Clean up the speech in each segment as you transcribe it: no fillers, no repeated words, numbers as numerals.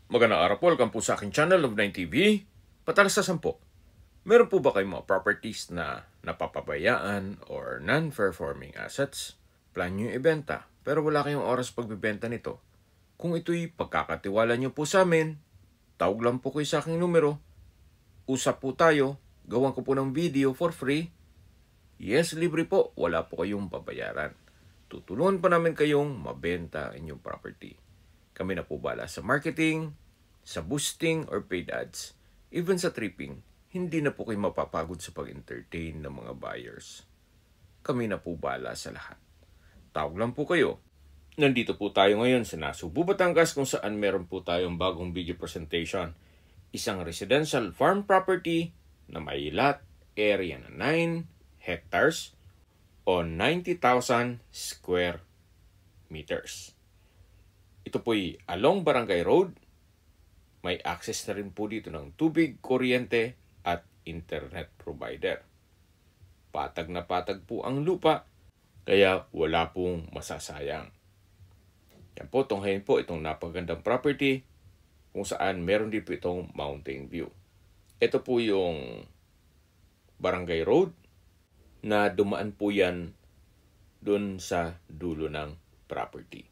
Magandang araw po, welcome po sa aking channel of 9TV. Patalasasan po, meron po ba kayong mga properties na napapabayaan or non-performing assets? Plan nyo yung ibenta, pero wala kayong oras pagbibenta nito. Kung ito'y pagkakatiwala nyo po sa amin, tawag lang po kayo sa aking numero. Usap po tayo, gawan ko po ng video for free. Yes, libre po, wala po kayong babayaran. Tutulungan pa namin kayong mabenta inyong property. Kami na po bala sa marketing, sa boosting or paid ads, even sa tripping. Hindi na po kayo mapapagod sa pag-entertain ng mga buyers. Kami na po bala sa lahat. Tawag lang po kayo. Nandito po tayo ngayon sa Nasugbu, Batangas kung saan meron po tayong bagong video presentation. Isang residential farm property na may lot area na 9 hectares o 90,000 square meters. Ito po'y along Barangay Road. May access na rin po dito ng tubig, kuryente at internet provider. Patag na patag po ang lupa, kaya wala pong masasayang. Yan po, tunghayin po itong napagandang property kung saan meron din po itong mountain view. Ito po yung Barangay Road na dumaan po yan dun sa dulo ng property.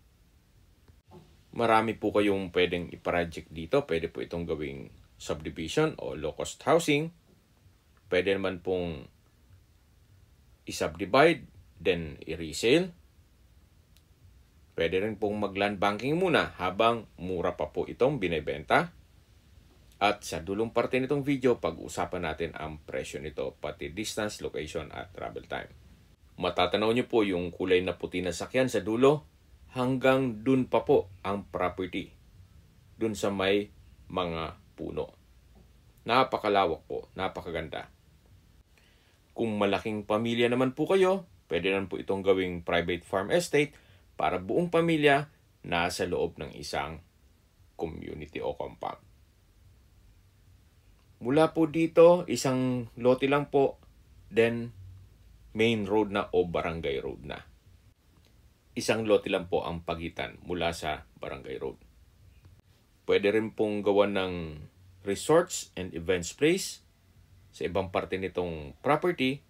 Marami po kayong pwedeng i-project dito. Pwede po itong gawing subdivision o low-cost housing. Pwede naman pong i-subdivide, then i-resale. Pwede rin pong mag-land banking muna habang mura pa po itong binibenta. At sa dulong parte nitong video, pag-usapan natin ang presyo nito, pati distance, location at travel time. Matatanaw nyo po yung kulay na puti na sakyan sa dulo. Hanggang dun pa po ang property. Dun sa may mga puno. Napakalawak po, napakaganda. Kung malaking pamilya naman po kayo, pwede naman po itong gawing private farm estate para buong pamilya nasa loob ng isang community o compound. Mula po dito, isang lote lang po, then main road na o barangay road na. Isang lote lang po ang pagitan mula sa barangay road. Pwede rin pong gawa ng resorts and events place sa ibang parte nitong property.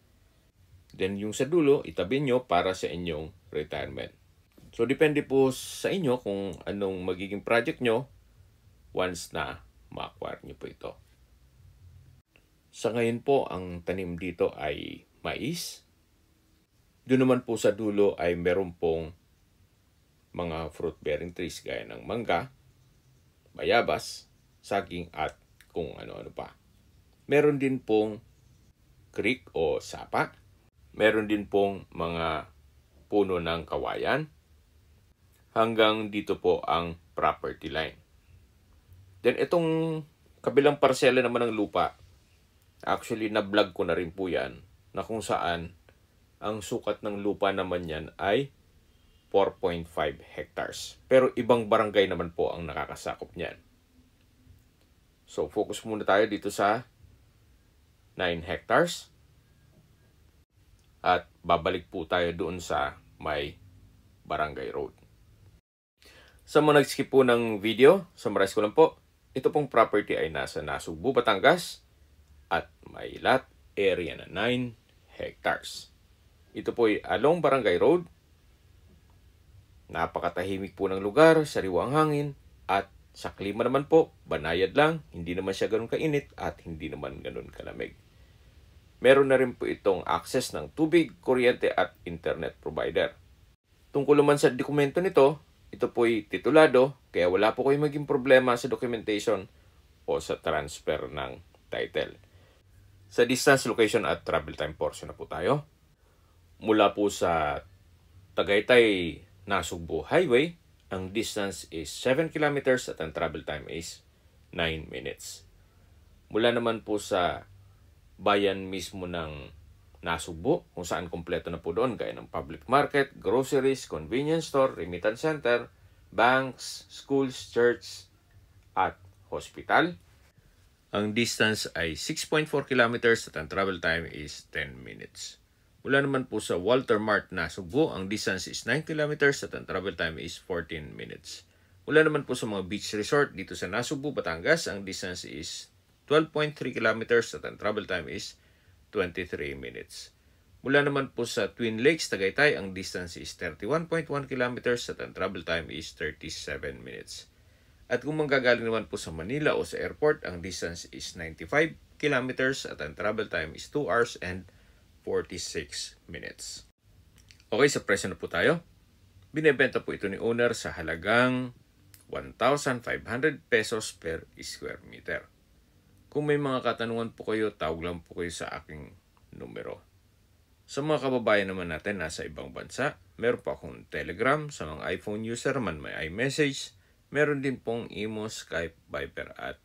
Then yung sa dulo, itabi nyo para sa inyong retirement. So depende po sa inyo kung anong magiging project nyo once na ma-acquire nyo po ito. Sa ngayon po, ang tanim dito ay mais. Doon naman po sa dulo ay meron pong mga fruit-bearing trees gaya ng mangga, bayabas, saging at kung ano-ano pa. Meron din pong creek o sapa. Meron din pong mga puno ng kawayan. Hanggang dito po ang property line. Then itong kabilang parsela naman ng lupa, actually na-vlog ko na rin po yan, na kung saan ang sukat ng lupa naman yan ay 4.5 hectares. Pero ibang barangay naman po ang nakakasakop niyan. So focus muna tayo dito sa 9 hectares. At babalik po tayo doon sa may barangay road. Sa mga nag-skip po ng video, summarize ko lang po. Ito pong property ay nasa Nasugbu, Batangas at may lot area na 9 hectares. Ito po ay along Barangay Road. Napakatahimik po ng lugar, sariwa ang hangin, at sa klima naman po, banayad lang, hindi naman siya ganun kainit at hindi naman ganun kalamig. Meron na rin po itong access ng tubig, kuryente at internet provider. Tungkol naman sa dokumento nito, ito po ay titulado, kaya wala po kayong maging problema sa documentation o sa transfer ng title. Sa distance, location at travel time portion na po tayo. Mula po sa Tagaytay, Nasugbu Highway, ang distance is 7 kilometers at ang travel time is 9 minutes. Mula naman po sa bayan mismo ng Nasugbu, kung saan kompleto na po doon, gaya ng public market, groceries, convenience store, remittance center, banks, schools, church, at hospital. Ang distance ay 6.4 kilometers at ang travel time is 10 minutes. Mula naman po sa Walter Mart, Nasugbu, ang distance is 9 kilometers at ang travel time is 14 minutes. Mula naman po sa mga beach resort dito sa Nasugbu, Batangas, ang distance is 12.3 kilometers at ang travel time is 23 minutes. Mula naman po sa Twin Lakes, Tagaytay, ang distance is 31.1 kilometers at ang travel time is 37 minutes. At kung manggagaling naman po sa Manila o sa airport, ang distance is 95 kilometers at ang travel time is 2 hours and 46 minutes. Okay, sa presyo na po tayo. Binebenta po ito ni owner sa halagang 1,500 pesos per square meter. Kung may mga katanungan po kayo, tawag lang po kayo sa aking numero. Sa mga kababayan naman natin nasa ibang bansa, meron po akong Telegram. Sa mga iPhone user man may iMessage. Meron din pong Imo, Skype, Viber at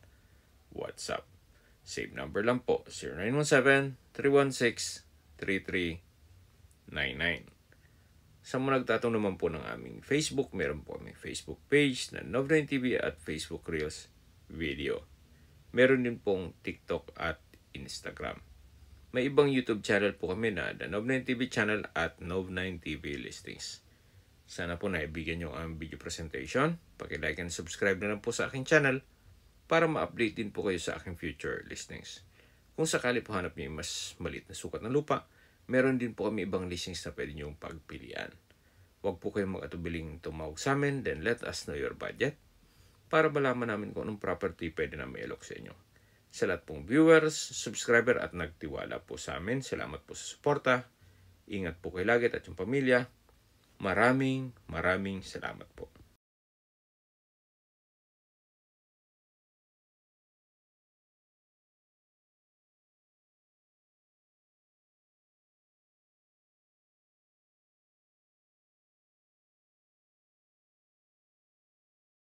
WhatsApp. Save number lang po, 0917-316-3399. Sa mga nagtatanong naman po ng aming Facebook, meron po aming Facebook page na Nov9 TV at Facebook Reels Video. Meron din pong TikTok at Instagram. May ibang YouTube channel po kami na The Nov9 TV channel at Nov9 TV Listings. Sana po naibigyan nyo ang video presentation. Paki-like and subscribe na lang po sa aking channel para ma-update din po kayo sa aking future listings. Kung sakali po hanap niyo mas maliit na sukat ng lupa, meron din po kami ibang listings na pwede nyo pagpilian. Huwag po kayong mag-atubiling tumawag sa amin, then let us know your budget para malaman namin kung anong property pwede na may alok sa inyo. Sa lahat pong viewers, subscriber at nagtiwala po sa amin, salamat po sa suporta. Ingat po kayo lagi at yung pamilya. Maraming salamat po.